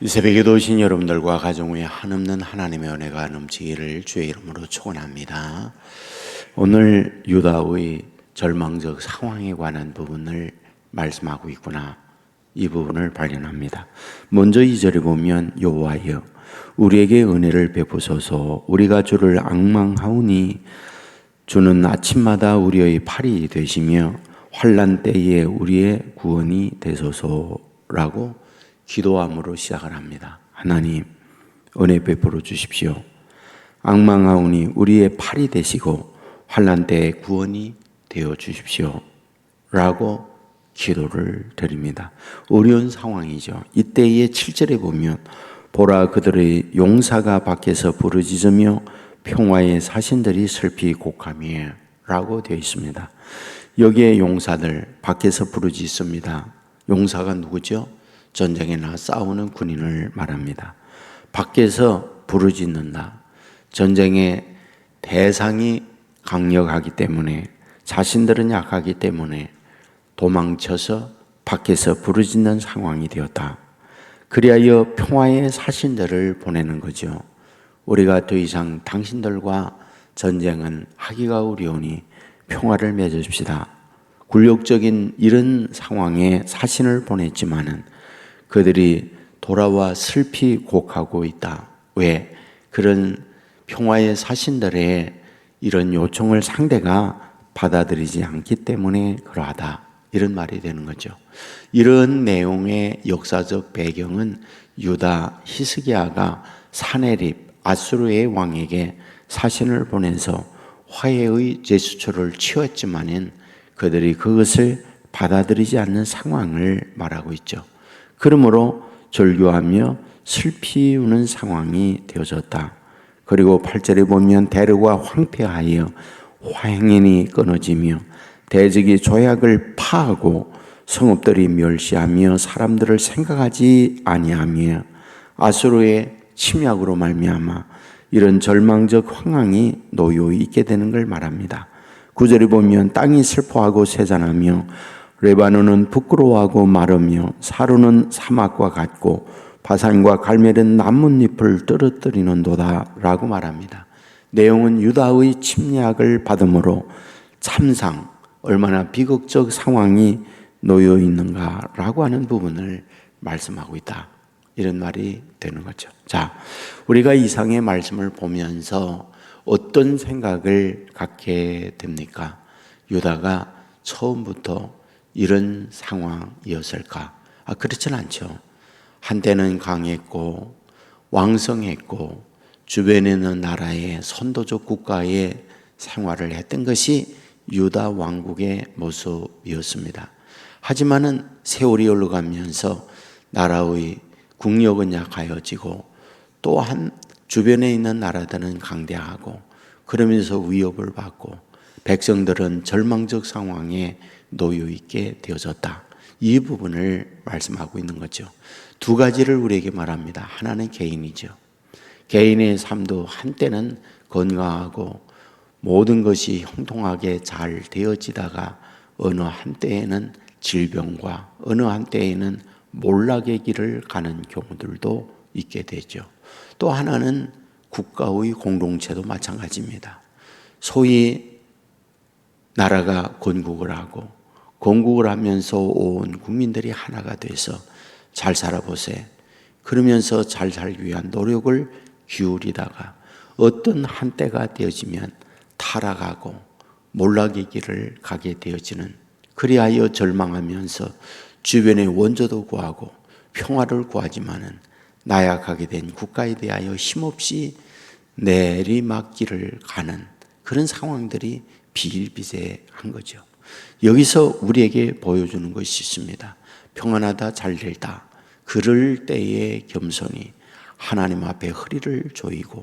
이 새벽에도 오신 여러분들과 가정 위에 한없는 하나님의 은혜가 넘치기를 주의 이름으로 축원합니다. 오늘 유다의 절망적 상황에 관한 부분을 말씀하고 있구나, 이 부분을 발견합니다. 먼저 2절에 보면 여호와여 우리에게 은혜를 베푸소서, 우리가 주를 앙망하오니 주는 아침마다 우리의 팔이 되시며 환난 때에 우리의 구원이 되소서라고 기도함으로 시작을 합니다. 하나님 은혜 베풀어 주십시오. 앙망하오니 우리의 팔이 되시고 환난 때에 구원이 되어 주십시오 라고 기도를 드립니다. 어려운 상황이죠. 이때의 7절에 보면 보라 그들의 용사가 밖에서 부르짖으며 평화의 사신들이 슬피 곡하며 라고 되어 있습니다. 여기에 용사들 밖에서 부르짖습니다. 용사가 누구죠? 전쟁에나 싸우는 군인을 말합니다. 밖에서 부르짖는다. 전쟁의 대상이 강력하기 때문에, 자신들은 약하기 때문에 도망쳐서 밖에서 부르짖는 상황이 되었다. 그리하여 평화의 사신들을 보내는 거죠. 우리가 더 이상 당신들과 전쟁은 하기가 어려우니 평화를 맺읍시다. 굴욕적인 이런 상황에 사신을 보냈지만은 그들이 돌아와 슬피 곡하고 있다. 왜? 그런 평화의 사신들의 이런 요청을 상대가 받아들이지 않기 때문에 그러하다, 이런 말이 되는 거죠. 이런 내용의 역사적 배경은 유다 히스기야가 사네립 아수르의 왕에게 사신을 보내서 화해의 제스처를 취했지만은 그들이 그것을 받아들이지 않는 상황을 말하고 있죠. 그러므로 절규하며 슬피 우는 상황이 되어졌다. 그리고 8절에 보면 대르가 황폐하여 화행인이 끊어지며 대적이 조약을 파하고 성읍들이 멸시하며 사람들을 생각하지 아니하며 아수르의 침략으로 말미암아 이런 절망적 황황이 노여이 있게 되는 걸 말합니다. 9절에 보면 땅이 슬퍼하고 쇠잔하며 레바논은 부끄러워하고 마르며 사루는 사막과 같고 바산과 갈멜은 나뭇잎을 떨어뜨리는도다 라고 말합니다. 내용은 유다의 침략을 받음으로 참상, 얼마나 비극적 상황이 놓여 있는가 라고 하는 부분을 말씀하고 있다, 이런 말이 되는 거죠. 자, 우리가 이상의 말씀을 보면서 어떤 생각을 갖게 됩니까? 유다가 처음부터 이런 상황이었을까? 그렇진 않죠. 한때는 강했고 왕성했고 주변에 있는 나라의 선도적 국가의 생활을 했던 것이 유다 왕국의 모습이었습니다. 하지만은 세월이 흘러가면서 나라의 국력은 약하여지고 또한 주변에 있는 나라들은 강대하고 그러면서 위협을 받고 백성들은 절망적 상황에 놓여 있게 되어졌다. 이 부분을 말씀하고 있는 거죠. 두 가지를 우리에게 말합니다. 하나는 개인이죠. 개인의 삶도 한때는 건강하고 모든 것이 형통하게 잘 되어지다가 어느 한때에는 질병과 어느 한때에는 몰락의 길을 가는 경우들도 있게 되죠. 또 하나는 국가의 공동체도 마찬가지입니다. 소위 나라가 건국을 하고 건국을 하면서 온 국민들이 하나가 돼서 잘 살아보세, 그러면서 잘 살기 위한 노력을 기울이다가 어떤 한때가 되어지면 타락하고 몰락의 길을 가게 되어지는, 그리하여 절망하면서 주변의 원조도 구하고 평화를 구하지만은 나약하게 된 국가에 대하여 힘없이 내리막길을 가는 그런 상황들이 비일비재한 거죠. 여기서 우리에게 보여주는 것이 있습니다. 평안하다, 잘되다, 그럴 때의 겸손이 하나님 앞에 허리를 조이고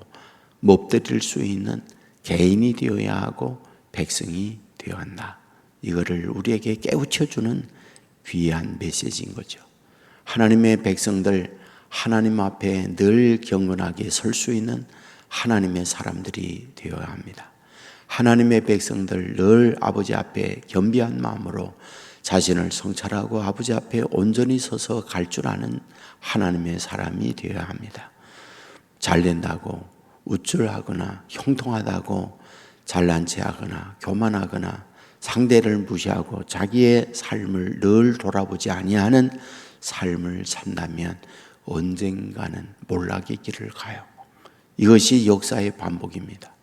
엎드릴 수 있는 개인이 되어야 하고 백성이 되어야 한다. 이거를 우리에게 깨우쳐주는 귀한 메시지인 거죠. 하나님의 백성들, 하나님 앞에 늘 경건하게 설 수 있는 하나님의 사람들이 되어야 합니다. 하나님의 백성들 늘 아버지 앞에 겸비한 마음으로 자신을 성찰하고 아버지 앞에 온전히 서서 갈 줄 아는 하나님의 사람이 되어야 합니다. 잘 된다고 우쭐하거나 형통하다고 잘난 체하거나 교만하거나 상대를 무시하고 자기의 삶을 늘 돌아보지 아니하는 삶을 산다면 언젠가는 몰락의 길을 가요. 이것이 역사의 반복입니다.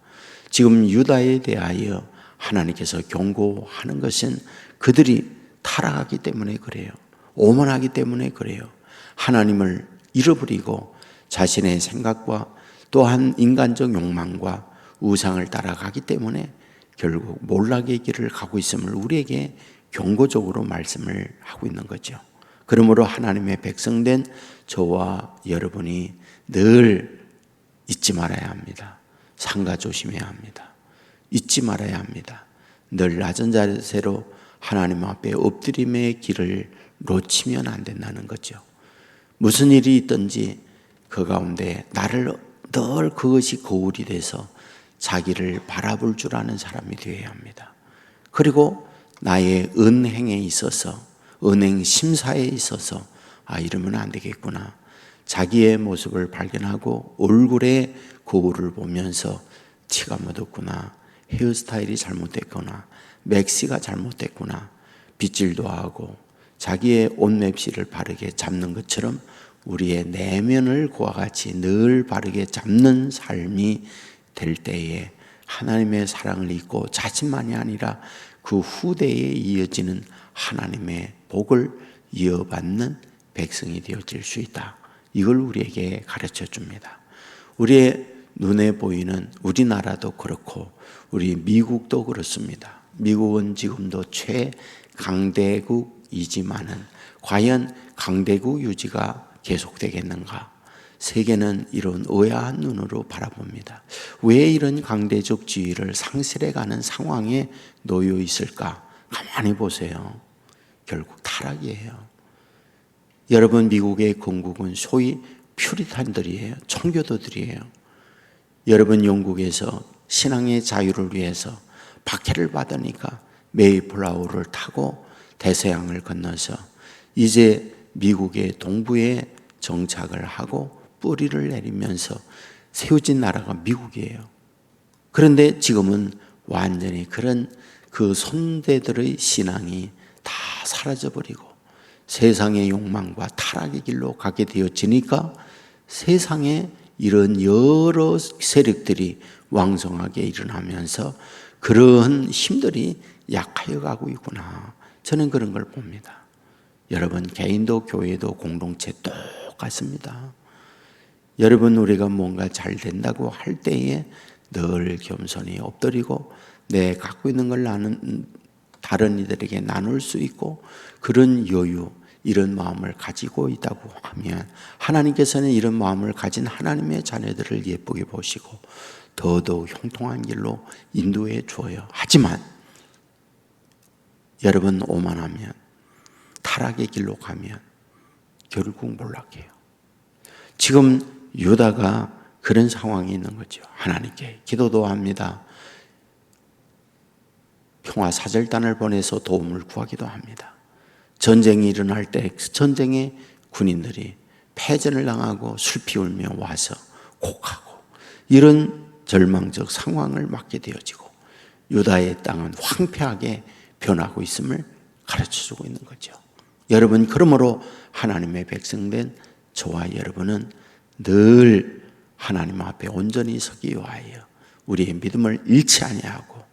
지금 유다에 대하여 하나님께서 경고하는 것은 그들이 타락하기 때문에 그래요. 오만하기 때문에 그래요. 하나님을 잃어버리고 자신의 생각과 또한 인간적 욕망과 우상을 따라가기 때문에 결국 몰락의 길을 가고 있음을 우리에게 경고적으로 말씀을 하고 있는 거죠. 그러므로 하나님의 백성된 저와 여러분이 늘 잊지 말아야 합니다. 삼가 조심해야 합니다. 잊지 말아야 합니다. 늘 낮은 자세로 하나님 앞에 엎드림의 길을 놓치면 안 된다는 거죠. 무슨 일이 있든지 그 가운데 나를 늘 그것이 거울이 돼서 자기를 바라볼 줄 아는 사람이 되어야 합니다. 그리고 나의 은행에 있어서, 은행 심사에 있어서 이러면 안 되겠구나. 자기의 모습을 발견하고 얼굴에 거울을 보면서 티가 묻었구나, 헤어스타일이 잘못됐구나, 맥시가 잘못됐구나, 빗질도 하고 자기의 옷맵시를 바르게 잡는 것처럼 우리의 내면을 그와 같이 늘 바르게 잡는 삶이 될 때에 하나님의 사랑을 잊고 자신만이 아니라 그 후대에 이어지는 하나님의 복을 이어받는 백성이 되어질 수 있다. 이걸 우리에게 가르쳐 줍니다. 우리의 눈에 보이는 우리나라도 그렇고 우리 미국도 그렇습니다. 미국은 지금도 최강대국이지만은 과연 강대국 유지가 계속되겠는가? 세계는 이런 의아한 눈으로 바라봅니다. 왜 이런 강대적 지위를 상실해가는 상황에 놓여 있을까? 가만히 보세요. 결국 타락이에요. 여러분, 미국의 건국은 소위 퓨리탄들이에요. 청교도들이에요. 여러분, 영국에서 신앙의 자유를 위해서 박해를 받으니까 메이플라워를 타고 대서양을 건너서 이제 미국의 동부에 정착을 하고 뿌리를 내리면서 세워진 나라가 미국이에요. 그런데 지금은 완전히 그런 그 선대들의 신앙이 다 사라져버리고 세상의 욕망과 타락의 길로 가게 되어지니까 세상에 이런 여러 세력들이 왕성하게 일어나면서 그런 힘들이 약하여 가고 있구나. 저는 그런 걸 봅니다. 여러분, 개인도 교회도 공동체 똑같습니다. 여러분, 우리가 뭔가 잘 된다고 할 때에 늘 겸손히 엎드리고 내 갖고 있는 걸 다른 이들에게 나눌 수 있고 그런 여유, 이런 마음을 가지고 있다고 하면 하나님께서는 이런 마음을 가진 하나님의 자녀들을 예쁘게 보시고 더더욱 형통한 길로 인도해 주어요. 하지만 여러분, 오만하면 타락의 길로 가면 결국 몰락해요. 지금 유다가 그런 상황이 있는 거죠. 하나님께 기도도 합니다. 평화사절단을 보내서 도움을 구하기도 합니다. 전쟁이 일어날 때 전쟁의 군인들이 패전을 당하고 슬피 울며 와서 곡하고 이런 절망적 상황을 맞게 되어지고 유다의 땅은 황폐하게 변하고 있음을 가르쳐주고 있는 거죠. 여러분, 그러므로 하나님의 백성된 저와 여러분은 늘 하나님 앞에 온전히 서기 위하여 우리의 믿음을 잃지 아니하고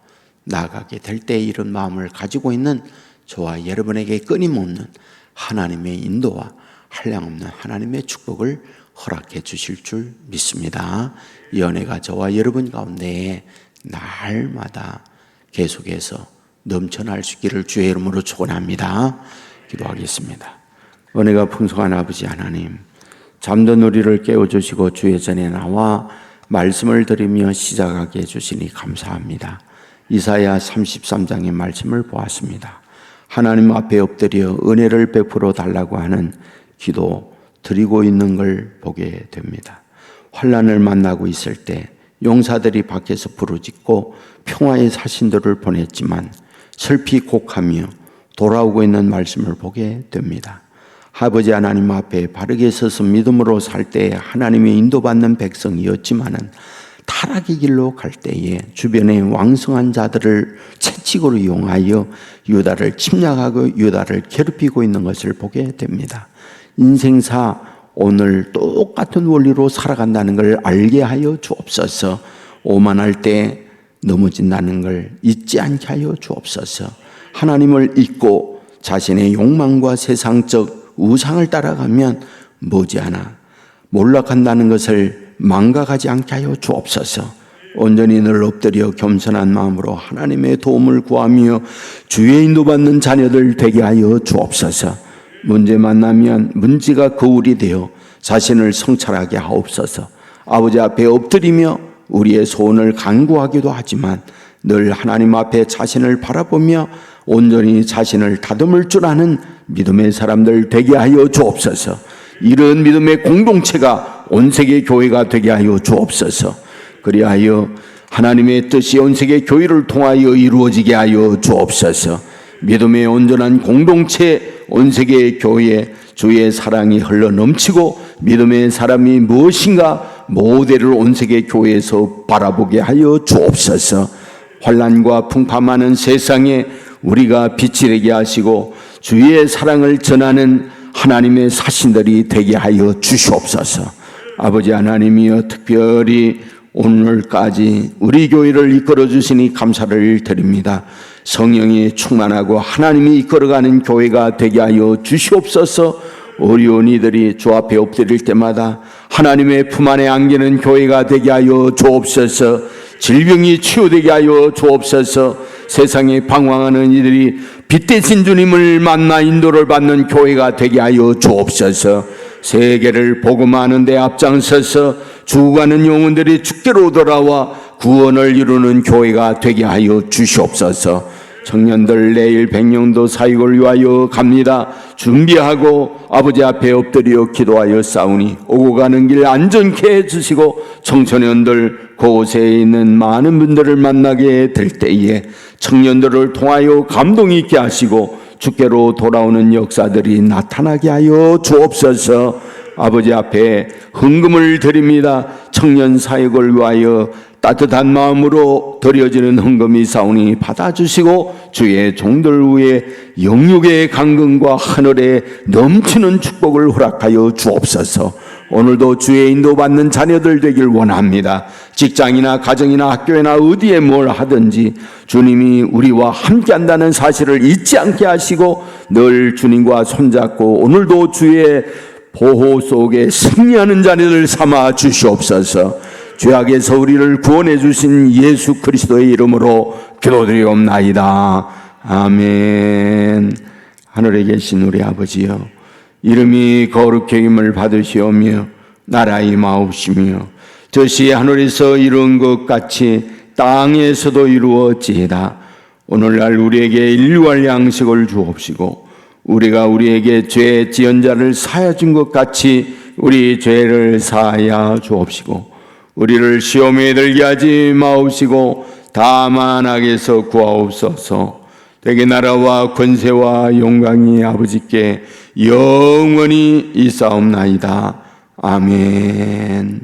나아가게 될 때 이런 마음을 가지고 있는 저와 여러분에게 끊임없는 하나님의 인도와 한량없는 하나님의 축복을 허락해 주실 줄 믿습니다. 이 은혜가 저와 여러분 가운데 날마다 계속해서 넘쳐날 수 있기를 주의 이름으로 축원합니다. 기도하겠습니다. 은혜가 풍성한 아버지 하나님, 잠든 우리를 깨워주시고 주의 전에 나와 말씀을 드리며 시작하게 해주시니 감사합니다. 이사야 33장의 말씀을 보았습니다. 하나님 앞에 엎드려 은혜를 베풀어 달라고 하는 기도 드리고 있는 걸 보게 됩니다. 환난을 만나고 있을 때 용사들이 밖에서 부르짖고 평화의 사신들을 보냈지만 슬피 곡하며 돌아오고 있는 말씀을 보게 됩니다. 아버지 하나님 앞에 바르게 서서 믿음으로 살 때에 하나님의 인도받는 백성이었지만은 타락의 길로 갈 때에 주변에 왕성한 자들을 채찍으로 이용하여 유다를 침략하고 유다를 괴롭히고 있는 것을 보게 됩니다. 인생사 오늘 똑같은 원리로 살아간다는 걸 알게 하여 주옵소서. 오만할 때 넘어진다는 걸 잊지 않게 하여 주옵소서. 하나님을 잊고 자신의 욕망과 세상적 우상을 따라가면 머지않아 몰락한다는 것을 망각하지 않게 하여 주옵소서. 온전히 늘 엎드려 겸손한 마음으로 하나님의 도움을 구하며 주의 인도받는 자녀들 되게 하여 주옵소서. 문제 만나면 문제가 거울이 되어 자신을 성찰하게 하옵소서. 아버지 앞에 엎드리며 우리의 소원을 간구하기도 하지만 늘 하나님 앞에 자신을 바라보며 온전히 자신을 다듬을 줄 아는 믿음의 사람들 되게 하여 주옵소서. 이런 믿음의 공동체가 온 세계 교회가 되게 하여 주옵소서. 그리하여 하나님의 뜻이 온 세계 교회를 통하여 이루어지게 하여 주옵소서. 믿음의 온전한 공동체 온 세계 교회에 주의 사랑이 흘러 넘치고 믿음의 사람이 무엇인가 모델을 온 세계 교회에서 바라보게 하여 주옵소서. 환난과 풍파많은 세상에 우리가 빛이 되게 하시고 주의 사랑을 전하는 하나님의 사신들이 되게 하여 주시옵소서. 아버지 하나님이여, 특별히 오늘까지 우리 교회를 이끌어 주시니 감사를 드립니다. 성령이 충만하고 하나님이 이끌어가는 교회가 되게 하여 주시옵소서. 어려운 이들이 주 앞에 엎드릴 때마다 하나님의 품 안에 안기는 교회가 되게 하여 주옵소서. 질병이 치유되게 하여 주옵소서. 세상에 방황하는 이들이 빛 대신 주님을 만나 인도를 받는 교회가 되게 하여 주옵소서. 세계를 복음하는 데 앞장서서 죽어가는 영혼들이 주께로 돌아와 구원을 이루는 교회가 되게 하여 주시옵소서. 청년들 내일 백령도 사역을 위하여 갑니다. 준비하고 아버지 앞에 엎드려 기도하여 싸우니 오고 가는 길 안전케 해주시고 청소년들 그곳에 있는 많은 분들을 만나게 될 때에 청년들을 통하여 감동 있게 하시고 주께로 돌아오는 역사들이 나타나게 하여 주옵소서. 아버지 앞에 헌금을 드립니다. 청년 사역을 위하여 따뜻한 마음으로 드려지는 헌금이 사오니 받아주시고 주의 종들 위에 영육의 강건과 하늘에 넘치는 축복을 허락하여 주옵소서. 오늘도 주의 인도받는 자녀들 되길 원합니다. 직장이나 가정이나 학교나 어디에 뭘 하든지 주님이 우리와 함께한다는 사실을 잊지 않게 하시고 늘 주님과 손잡고 오늘도 주의 보호 속에 승리하는 자녀들 삼아 주시옵소서. 죄악에서 우리를 구원해 주신 예수 그리스도의 이름으로 기도드리옵나이다. 아멘. 하늘에 계신 우리 아버지여, 이름이 거룩히 여김을 받으시오며 나라 임하옵시며 뜻이 하늘에서 이룬 것 같이 땅에서도 이루어지이다. 오늘날 우리에게 일용할 양식을 주옵시고 우리가 우리에게 죄 지은 자를 사하여 준 것 같이 우리 죄를 사하여 주옵시고 우리를 시험에 들게 하지 마옵시고 다만 악에서 구하옵소서. 되게 나라와 권세와 영광이 아버지께 영원히 있사옵나이다. 아멘.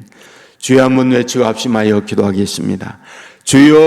주여 한번 외치고 합심하여 기도하겠습니다. 주여